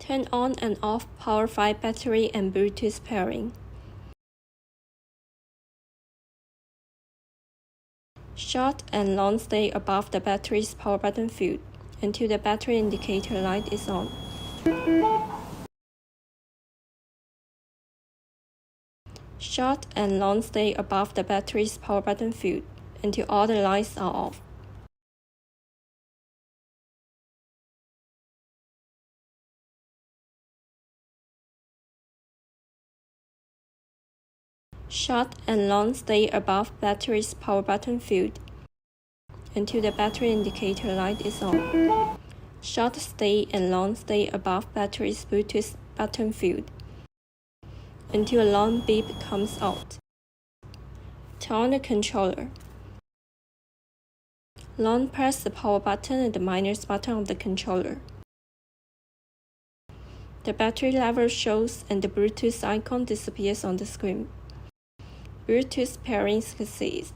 Turn on and off power 5 battery and Bluetooth pairing. Short and long stay above the battery's power button field until the battery indicator light is on. Short and long stay above the battery's power button field until all the lights are off. Short and long stay above battery's power button field until the battery indicator light is on. Short stay and long stay above battery's Bluetooth button field until a long beep comes out. Turn on the controller. Long press the power button and the minus button of the controller. The battery level shows and the Bluetooth icon disappears on the screen. Bluetooth pairing succeeds.